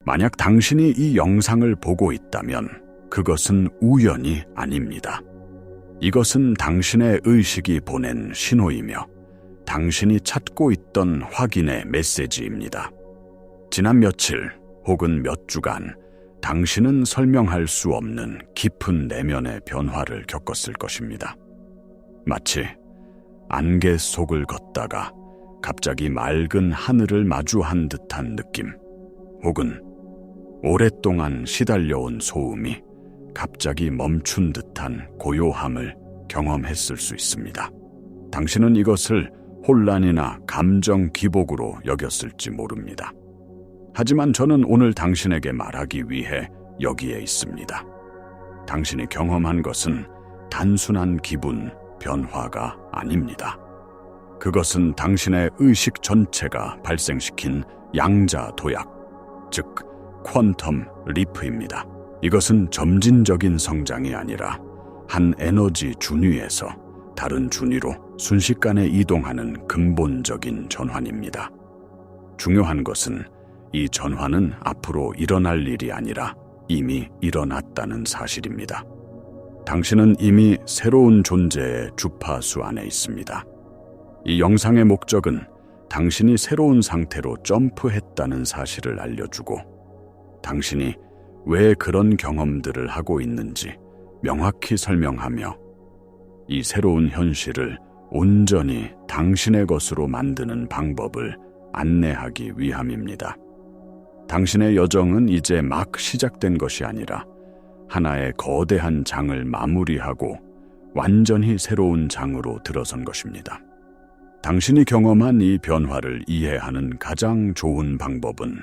만약 당신이 이 영상을 보고 있다면 그것은 우연이 아닙니다. 이것은 당신의 의식이 보낸 신호이며 당신이 찾고 있던 확인의 메시지입니다. 지난 며칠 혹은 몇 주간 당신은 설명할 수 없는 깊은 내면의 변화를 겪었을 것입니다. 마치 안개 속을 걷다가 갑자기 맑은 하늘을 마주한 듯한 느낌, 혹은 오랫동안 시달려온 소음이 갑자기 멈춘 듯한 고요함을 경험했을 수 있습니다. 당신은 이것을 혼란이나 감정 기복으로 여겼을지 모릅니다. 하지만 저는 오늘 당신에게 말하기 위해 여기에 있습니다. 당신이 경험한 것은 단순한 기분 변화가 아닙니다. 그것은 당신의 의식 전체가 발생시킨 양자 도약, 즉 퀀텀 리프입니다. 이것은 점진적인 성장이 아니라 한 에너지 준위에서 다른 준위로 순식간에 이동하는 근본적인 전환입니다. 중요한 것은 이 전환은 앞으로 일어날 일이 아니라 이미 일어났다는 사실입니다. 당신은 이미 새로운 존재의 주파수 안에 있습니다. 이 영상의 목적은 당신이 새로운 상태로 점프했다는 사실을 알려주고 당신이 왜 그런 경험들을 하고 있는지 명확히 설명하며 이 새로운 현실을 온전히 당신의 것으로 만드는 방법을 안내하기 위함입니다. 당신의 여정은 이제 막 시작된 것이 아니라 하나의 거대한 장을 마무리하고 완전히 새로운 장으로 들어선 것입니다. 당신이 경험한 이 변화를 이해하는 가장 좋은 방법은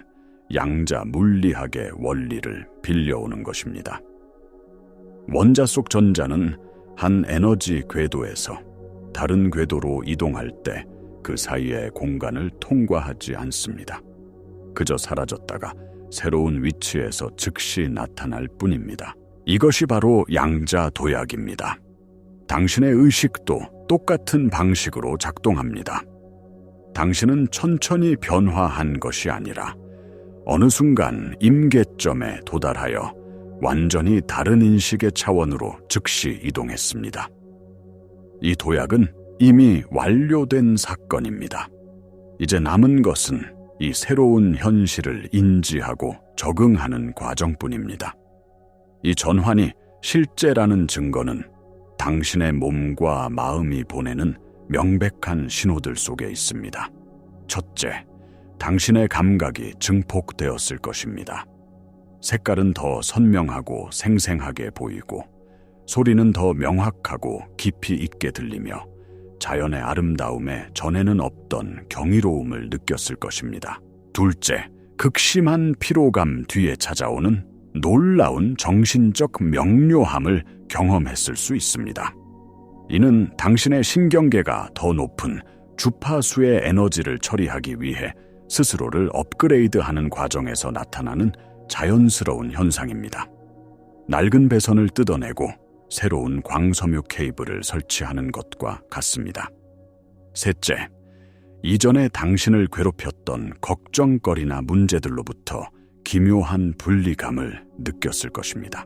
양자 물리학의 원리를 빌려오는 것입니다. 원자 속 전자는 한 에너지 궤도에서 다른 궤도로 이동할 때 그 사이의 공간을 통과하지 않습니다. 그저 사라졌다가 새로운 위치에서 즉시 나타날 뿐입니다. 이것이 바로 양자 도약입니다. 당신의 의식도 똑같은 방식으로 작동합니다. 당신은 천천히 변화한 것이 아니라 어느 순간 임계점에 도달하여 완전히 다른 인식의 차원으로 즉시 이동했습니다. 이 도약은 이미 완료된 사건입니다. 이제 남은 것은 이 새로운 현실을 인지하고 적응하는 과정뿐입니다. 이 전환이 실제라는 증거는 당신의 몸과 마음이 보내는 명백한 신호들 속에 있습니다. 첫째, 당신의 감각이 증폭되었을 것입니다. 색깔은 더 선명하고 생생하게 보이고 소리는 더 명확하고 깊이 있게 들리며 자연의 아름다움에 전에는 없던 경이로움을 느꼈을 것입니다. 둘째, 극심한 피로감 뒤에 찾아오는 놀라운 정신적 명료함을 경험했을 수 있습니다. 이는 당신의 신경계가 더 높은 주파수의 에너지를 처리하기 위해 스스로를 업그레이드하는 과정에서 나타나는 자연스러운 현상입니다. 낡은 배선을 뜯어내고 새로운 광섬유 케이블을 설치하는 것과 같습니다. 셋째, 이전에 당신을 괴롭혔던 걱정거리나 문제들로부터 기묘한 분리감을 느꼈을 것입니다.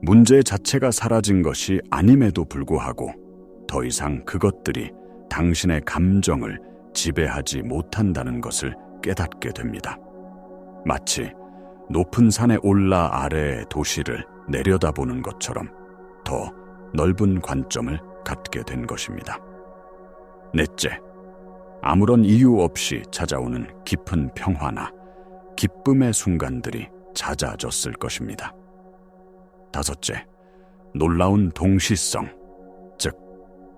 문제 자체가 사라진 것이 아님에도 불구하고 더 이상 그것들이 당신의 감정을 지배하지 못한다는 것을 깨닫게 됩니다. 마치 높은 산에 올라 아래의 도시를 내려다보는 것처럼 더 넓은 관점을 갖게 된 것입니다. 넷째, 아무런 이유 없이 찾아오는 깊은 평화나 기쁨의 순간들이 잦아졌을 것입니다. 다섯째, 놀라운 동시성, 즉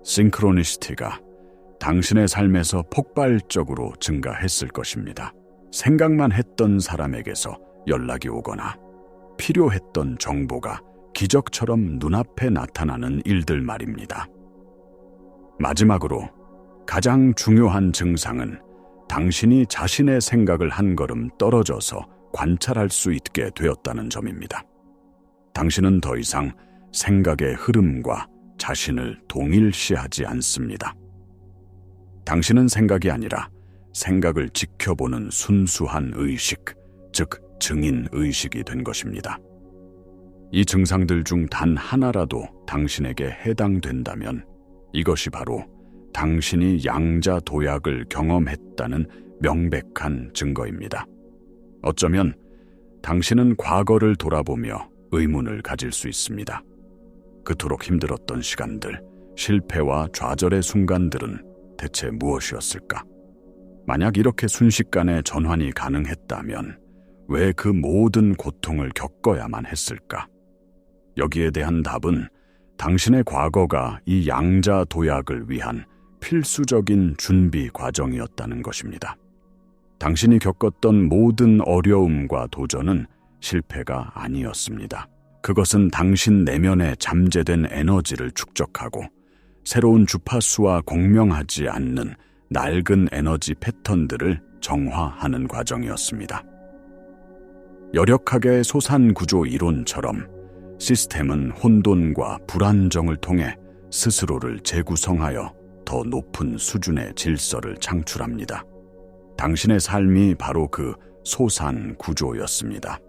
싱크로니시티가 당신의 삶에서 폭발적으로 증가했을 것입니다. 생각만 했던 사람에게서 연락이 오거나 필요했던 정보가 기적처럼 눈앞에 나타나는 일들 말입니다. 마지막으로 가장 중요한 증상은 당신이 자신의 생각을 한 걸음 떨어져서 관찰할 수 있게 되었다는 점입니다. 당신은 더 이상 생각의 흐름과 자신을 동일시하지 않습니다. 당신은 생각이 아니라 생각을 지켜보는 순수한 의식, 즉 증인 의식이 된 것입니다. 이 증상들 중 단 하나라도 당신에게 해당된다면 이것이 바로 당신이 양자 도약을 경험했다는 명백한 증거입니다. 어쩌면 당신은 과거를 돌아보며 의문을 가질 수 있습니다. 그토록 힘들었던 시간들, 실패와 좌절의 순간들은 대체 무엇이었을까? 만약 이렇게 순식간에 전환이 가능했다면 왜 그 모든 고통을 겪어야만 했을까? 여기에 대한 답은 당신의 과거가 이 양자 도약을 위한 필수적인 준비 과정이었다는 것입니다. 당신이 겪었던 모든 어려움과 도전은 실패가 아니었습니다. 그것은 당신 내면에 잠재된 에너지를 축적하고 새로운 주파수와 공명하지 않는 낡은 에너지 패턴들을 정화하는 과정이었습니다. 여력학의 소산구조 이론처럼 시스템은 혼돈과 불안정을 통해 스스로를 재구성하여 더 높은 수준의 질서를 창출합니다. 당신의 삶이 바로 그 소산구조였습니다.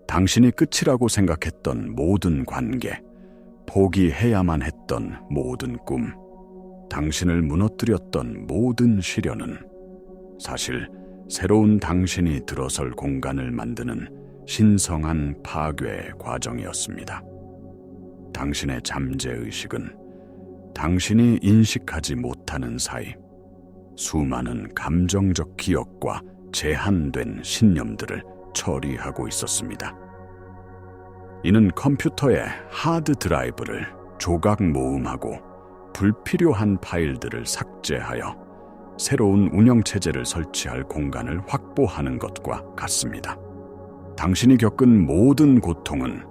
당신이 끝이라고 생각했던 모든 관계, 포기해야만 했던 모든 꿈, 당신을 무너뜨렸던 모든 시련은 사실 새로운 당신이 들어설 공간을 만드는 신성한 파괴의 과정이었습니다. 당신의 잠재의식은 당신이 인식하지 못하는 사이 수많은 감정적 기억과 제한된 신념들을 처리하고 있었습니다. 이는 컴퓨터의 하드 드라이브를 조각 모음하고 불필요한 파일들을 삭제하여 새로운 운영체제를 설치할 공간을 확보하는 것과 같습니다. 당신이 겪은 모든 고통은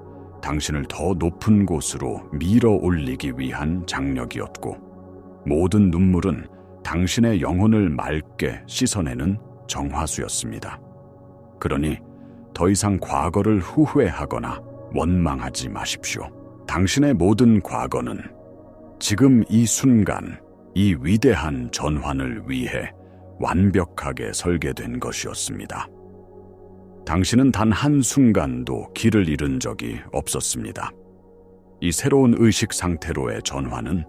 당신을 더 높은 곳으로 밀어 올리기 위한 장력이었고, 모든 눈물은 당신의 영혼을 맑게 씻어내는 정화수였습니다. 그러니 더 이상 과거를 후회하거나 원망하지 마십시오. 당신의 모든 과거는 지금 이 순간, 이 위대한 전환을 위해 완벽하게 설계된 것이었습니다. 당신은 단 한순간도 길을 잃은 적이 없었습니다. 이 새로운 의식 상태로의 전환은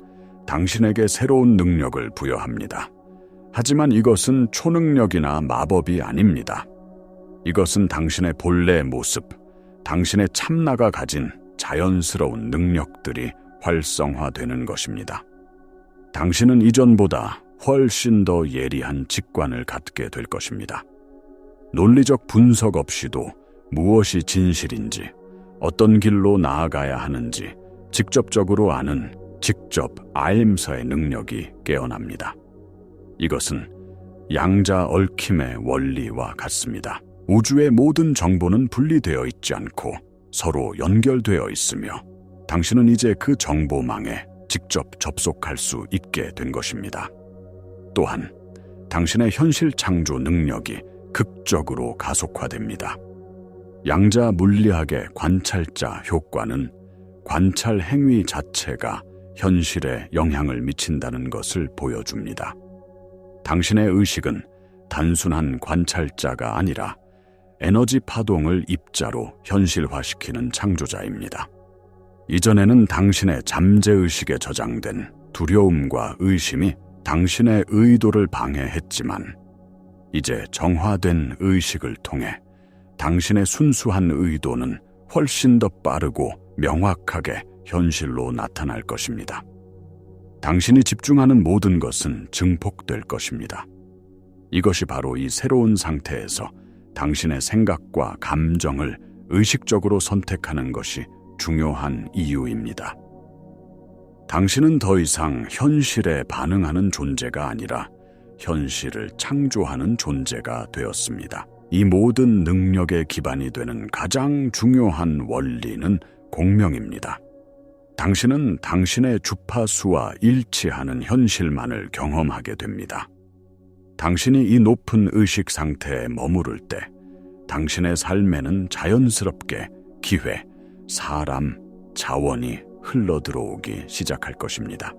당신에게 새로운 능력을 부여합니다. 하지만 이것은 초능력이나 마법이 아닙니다. 이것은 당신의 본래 모습, 당신의 참나가 가진 자연스러운 능력들이 활성화되는 것입니다. 당신은 이전보다 훨씬 더 예리한 직관을 갖게 될 것입니다. 논리적 분석 없이도 무엇이 진실인지, 어떤 길로 나아가야 하는지 직접적으로 아는 직접 알림서의 능력이 깨어납니다. 이것은 양자 얽힘의 원리와 같습니다. 우주의 모든 정보는 분리되어 있지 않고 서로 연결되어 있으며 당신은 이제 그 정보망에 직접 접속할 수 있게 된 것입니다. 또한 당신의 현실 창조 능력이 극적으로 가속화됩니다. 양자 물리학의 관찰자 효과는 관찰 행위 자체가 현실에 영향을 미친다는 것을 보여줍니다. 당신의 의식은 단순한 관찰자가 아니라 에너지 파동을 입자로 현실화시키는 창조자입니다. 이전에는 당신의 잠재의식에 저장된 두려움과 의심이 당신의 의도를 방해했지만 이제 정화된 의식을 통해 당신의 순수한 의도는 훨씬 더 빠르고 명확하게 현실로 나타날 것입니다. 당신이 집중하는 모든 것은 증폭될 것입니다. 이것이 바로 이 새로운 상태에서 당신의 생각과 감정을 의식적으로 선택하는 것이 중요한 이유입니다. 당신은 더 이상 현실에 반응하는 존재가 아니라 현실을 창조하는 존재가 되었습니다. 이 모든 능력의 기반이 되는 가장 중요한 원리는 공명입니다. 당신은 당신의 주파수와 일치하는 현실만을 경험하게 됩니다. 당신이 이 높은 의식 상태에 머무를 때 당신의 삶에는 자연스럽게 기회, 사람, 자원이 흘러들어오기 시작할 것입니다.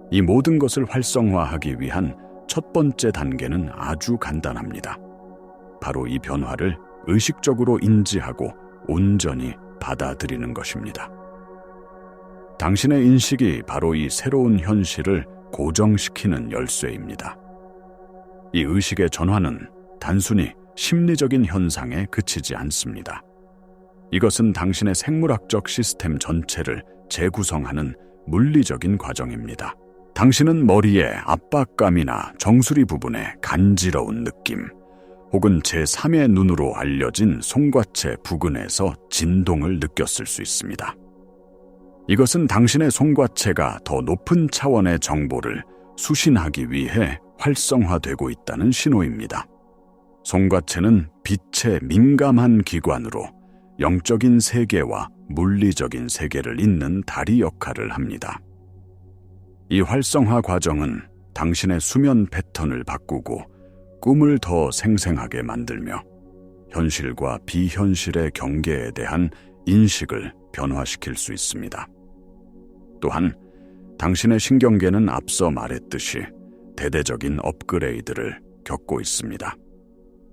이 모든 것을 활성화하기 위한 첫 번째 단계는 아주 간단합니다. 바로 이 변화를 의식적으로 인지하고 온전히 받아들이는 것입니다. 당신의 인식이 바로 이 새로운 현실을 고정시키는 열쇠입니다. 이 의식의 전환은 단순히 심리적인 현상에 그치지 않습니다. 이것은 당신의 생물학적 시스템 전체를 재구성하는 물리적인 과정입니다. 당신은 머리의 압박감이나 정수리 부분의 간지러운 느낌, 혹은 제3의 눈으로 알려진 송곳체 부근에서 진동을 느꼈을 수 있습니다. 이것은 당신의 송곳체가 더 높은 차원의 정보를 수신하기 위해 활성화되고 있다는 신호입니다. 송곳체는 빛에 민감한 기관으로 영적인 세계와 물리적인 세계를 잇는 다리 역할을 합니다. 이 활성화 과정은 당신의 수면 패턴을 바꾸고 꿈을 더 생생하게 만들며 현실과 비현실의 경계에 대한 인식을 변화시킬 수 있습니다. 또한 당신의 신경계는 앞서 말했듯이 대대적인 업그레이드를 겪고 있습니다.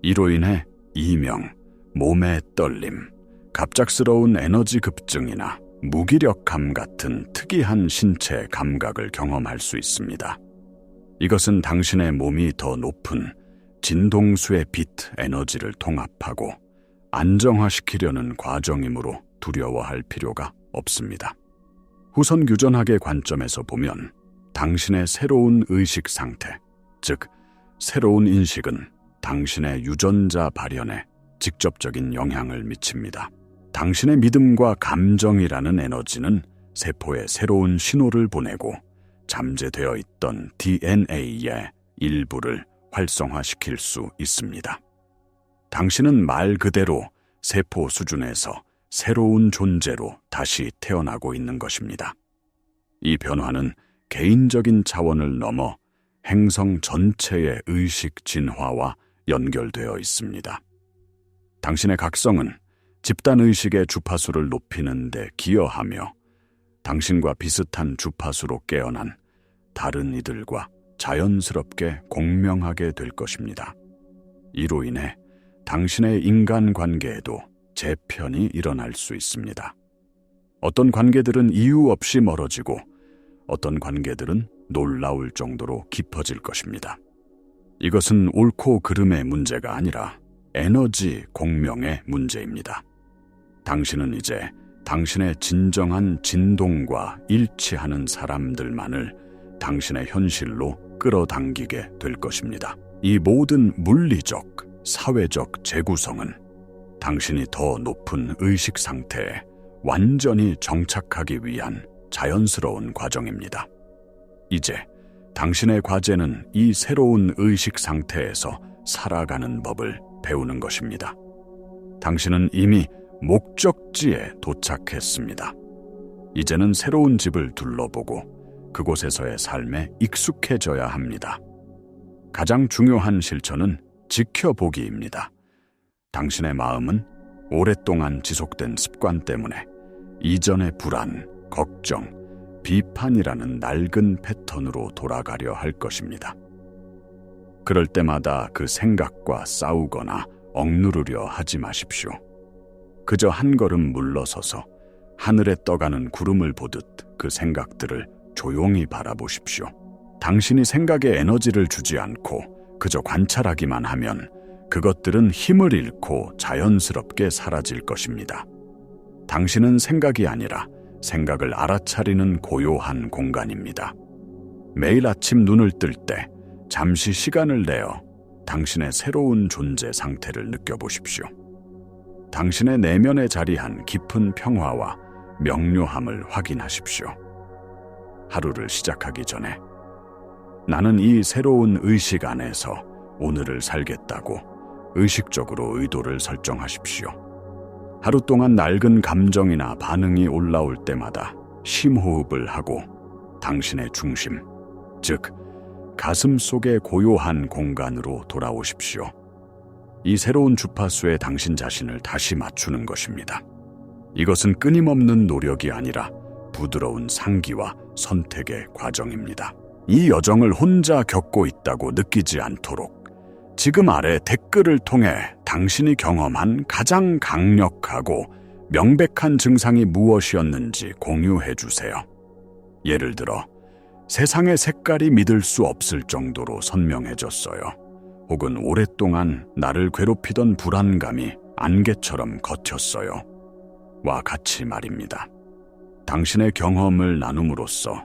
이로 인해 이명, 몸의 떨림, 갑작스러운 에너지 급증이나 무기력감 같은 특이한 신체 감각을 경험할 수 있습니다. 이것은 당신의 몸이 더 높은 진동수의 빛 에너지를 통합하고 안정화시키려는 과정이므로 두려워할 필요가 없습니다. 후선 유전학의 관점에서 보면 당신의 새로운 의식 상태, 즉 새로운 인식은 당신의 유전자 발현에 직접적인 영향을 미칩니다. 당신의 믿음과 감정이라는 에너지는 세포에 새로운 신호를 보내고 잠재되어 있던 DNA의 일부를 활성화시킬 수 있습니다. 당신은 말 그대로 세포 수준에서 새로운 존재로 다시 태어나고 있는 것입니다. 이 변화는 개인적인 차원을 넘어 행성 전체의 의식 진화와 연결되어 있습니다. 당신의 각성은 집단의식의 주파수를 높이는 데 기여하며 당신과 비슷한 주파수로 깨어난 다른 이들과 자연스럽게 공명하게 될 것입니다. 이로 인해 당신의 인간관계에도 재편이 일어날 수 있습니다. 어떤 관계들은 이유 없이 멀어지고 어떤 관계들은 놀라울 정도로 깊어질 것입니다. 이것은 옳고 그름의 문제가 아니라 에너지 공명의 문제입니다. 당신은 이제 당신의 진정한 진동과 일치하는 사람들만을 당신의 현실로 끌어당기게 될 것입니다. 이 모든 물리적, 사회적 재구성은 당신이 더 높은 의식 상태에 완전히 정착하기 위한 자연스러운 과정입니다. 이제 당신의 과제는 이 새로운 의식 상태에서 살아가는 법을 배우는 것입니다. 당신은 이미 목적지에 도착했습니다. 이제는 새로운 집을 둘러보고 그곳에서의 삶에 익숙해져야 합니다. 가장 중요한 실천은 지켜보기입니다. 당신의 마음은 오랫동안 지속된 습관 때문에 이전의 불안, 걱정, 비판이라는 낡은 패턴으로 돌아가려 할 것입니다. 그럴 때마다 그 생각과 싸우거나 억누르려 하지 마십시오. 그저 한 걸음 물러서서 하늘에 떠가는 구름을 보듯 그 생각들을 조용히 바라보십시오. 당신이 생각에 에너지를 주지 않고 그저 관찰하기만 하면 그것들은 힘을 잃고 자연스럽게 사라질 것입니다. 당신은 생각이 아니라 생각을 알아차리는 고요한 공간입니다. 매일 아침 눈을 뜰 때 잠시 시간을 내어 당신의 새로운 존재 상태를 느껴보십시오. 당신의 내면에 자리한 깊은 평화와 명료함을 확인하십시오. 하루를 시작하기 전에 나는 이 새로운 의식 안에서 오늘을 살겠다고 의식적으로 의도를 설정하십시오. 하루 동안 낡은 감정이나 반응이 올라올 때마다 심호흡을 하고 당신의 중심, 즉 가슴 속의 고요한 공간으로 돌아오십시오. 이 새로운 주파수에 당신 자신을 다시 맞추는 것입니다. 이것은 끊임없는 노력이 아니라 부드러운 상기와 선택의 과정입니다. 이 여정을 혼자 겪고 있다고 느끼지 않도록 지금 아래 댓글을 통해 당신이 경험한 가장 강력하고 명백한 증상이 무엇이었는지 공유해 주세요. 예를 들어, 세상의 색깔이 믿을 수 없을 정도로 선명해졌어요. 혹은 오랫동안 나를 괴롭히던 불안감이 안개처럼 걷혔어요. 와 같이 말입니다. 당신의 경험을 나눔으로써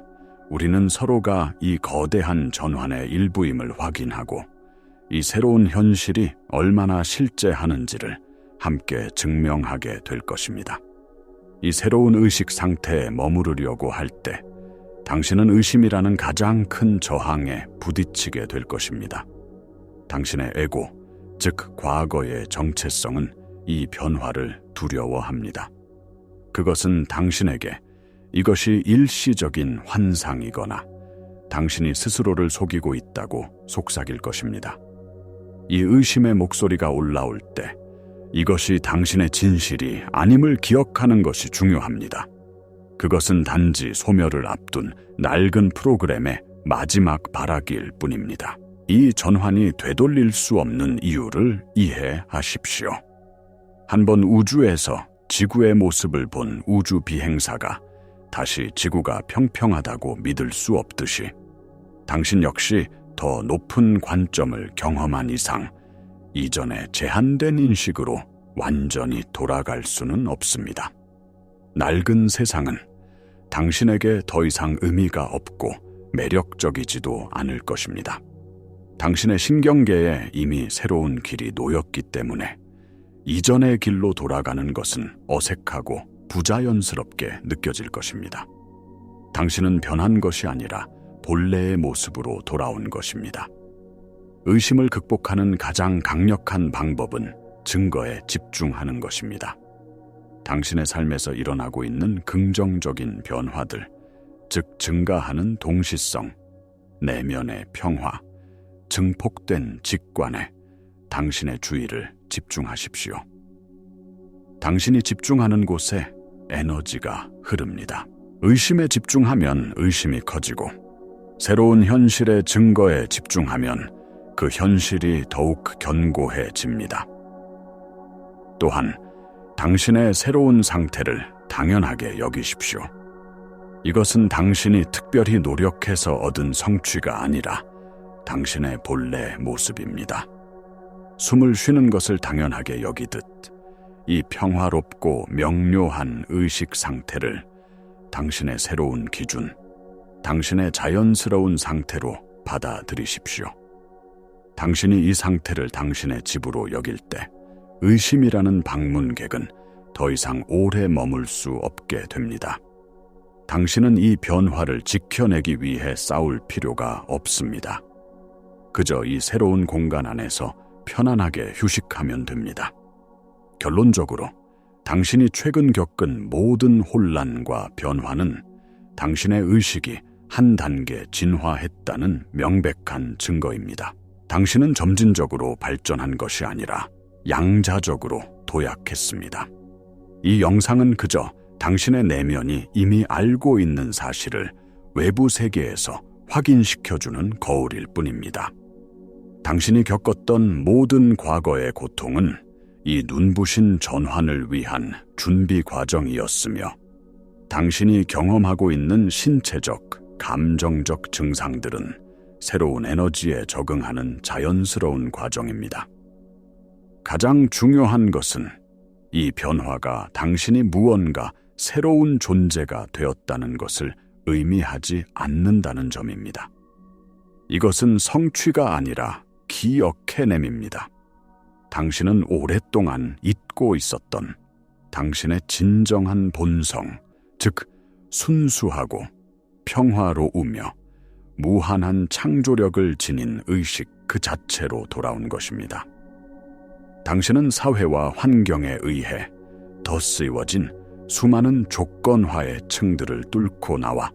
우리는 서로가 이 거대한 전환의 일부임을 확인하고 이 새로운 현실이 얼마나 실제하는지를 함께 증명하게 될 것입니다. 이 새로운 의식 상태에 머무르려고 할 때 당신은 의심이라는 가장 큰 저항에 부딪히게 될 것입니다. 당신의 에고, 즉 과거의 정체성은 이 변화를 두려워합니다. 그것은 당신에게 이것이 일시적인 환상이거나 당신이 스스로를 속이고 있다고 속삭일 것입니다. 이 의심의 목소리가 올라올 때 이것이 당신의 진실이 아님을 기억하는 것이 중요합니다. 그것은 단지 소멸을 앞둔 낡은 프로그램의 마지막 발악일 뿐입니다. 이 전환이 되돌릴 수 없는 이유를 이해하십시오. 한번 우주에서 지구의 모습을 본 우주 비행사가 다시 지구가 평평하다고 믿을 수 없듯이 당신 역시 더 높은 관점을 경험한 이상 이전의 제한된 인식으로 완전히 돌아갈 수는 없습니다. 낡은 세상은 당신에게 더 이상 의미가 없고 매력적이지도 않을 것입니다. 당신의 신경계에 이미 새로운 길이 놓였기 때문에 이전의 길로 돌아가는 것은 어색하고 부자연스럽게 느껴질 것입니다. 당신은 변한 것이 아니라 본래의 모습으로 돌아온 것입니다. 의심을 극복하는 가장 강력한 방법은 증거에 집중하는 것입니다. 당신의 삶에서 일어나고 있는 긍정적인 변화들, 즉 증가하는 동시성, 내면의 평화, 증폭된 직관에 당신의 주의를 집중하십시오. 당신이 집중하는 곳에 에너지가 흐릅니다. 의심에 집중하면 의심이 커지고 새로운 현실의 증거에 집중하면 그 현실이 더욱 견고해집니다. 또한 당신의 새로운 상태를 당연하게 여기십시오. 이것은 당신이 특별히 노력해서 얻은 성취가 아니라 당신의 본래 모습입니다. 숨을 쉬는 것을 당연하게 여기듯 이 평화롭고 명료한 의식 상태를 당신의 새로운 기준, 당신의 자연스러운 상태로 받아들이십시오. 당신이 이 상태를 당신의 집으로 여길 때 의심이라는 방문객은 더 이상 오래 머물 수 없게 됩니다. 당신은 이 변화를 지켜내기 위해 싸울 필요가 없습니다. 그저 이 새로운 공간 안에서 편안하게 휴식하면 됩니다. 결론적으로 당신이 최근 겪은 모든 혼란과 변화는 당신의 의식이 한 단계 진화했다는 명백한 증거입니다. 당신은 점진적으로 발전한 것이 아니라 양자적으로 도약했습니다. 이 영상은 그저 당신의 내면이 이미 알고 있는 사실을 외부 세계에서 확인시켜주는 거울일 뿐입니다. 당신이 겪었던 모든 과거의 고통은 이 눈부신 전환을 위한 준비 과정이었으며 당신이 경험하고 있는 신체적, 감정적 증상들은 새로운 에너지에 적응하는 자연스러운 과정입니다. 가장 중요한 것은 이 변화가 당신이 무언가 새로운 존재가 되었다는 것을 의미하지 않는다는 점입니다. 이것은 성취가 아니라 기억해냄입니다. 당신은 오랫동안 잊고 있었던 당신의 진정한 본성, 즉 순수하고 평화로우며 무한한 창조력을 지닌 의식 그 자체로 돌아온 것입니다. 당신은 사회와 환경에 의해 덧씌워진 수많은 조건화의 층들을 뚫고 나와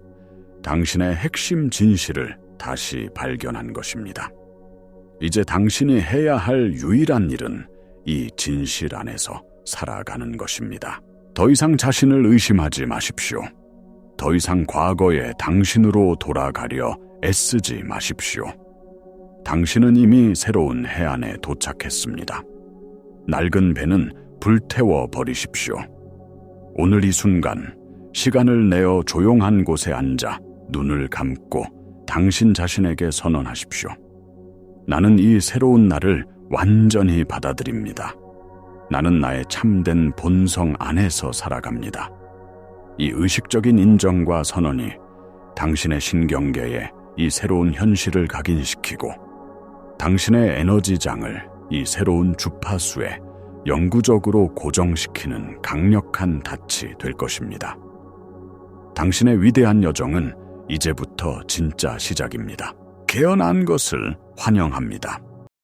당신의 핵심 진실을 다시 발견한 것입니다. 이제 당신이 해야 할 유일한 일은 이 진실 안에서 살아가는 것입니다. 더 이상 자신을 의심하지 마십시오. 더 이상 과거의 당신으로 돌아가려 애쓰지 마십시오. 당신은 이미 새로운 해안에 도착했습니다. 낡은 배는 불태워 버리십시오. 오늘 이 순간, 시간을 내어 조용한 곳에 앉아 눈을 감고 당신 자신에게 선언하십시오. 나는 이 새로운 날을 완전히 받아들입니다. 나는 나의 참된 본성 안에서 살아갑니다. 이 의식적인 인정과 선언이 당신의 신경계에 이 새로운 현실을 각인시키고 당신의 에너지장을 이 새로운 주파수에 영구적으로 고정시키는 강력한 닻이 될 것입니다. 당신의 위대한 여정은 이제부터 진짜 시작입니다. 깨어난 것을 환영합니다.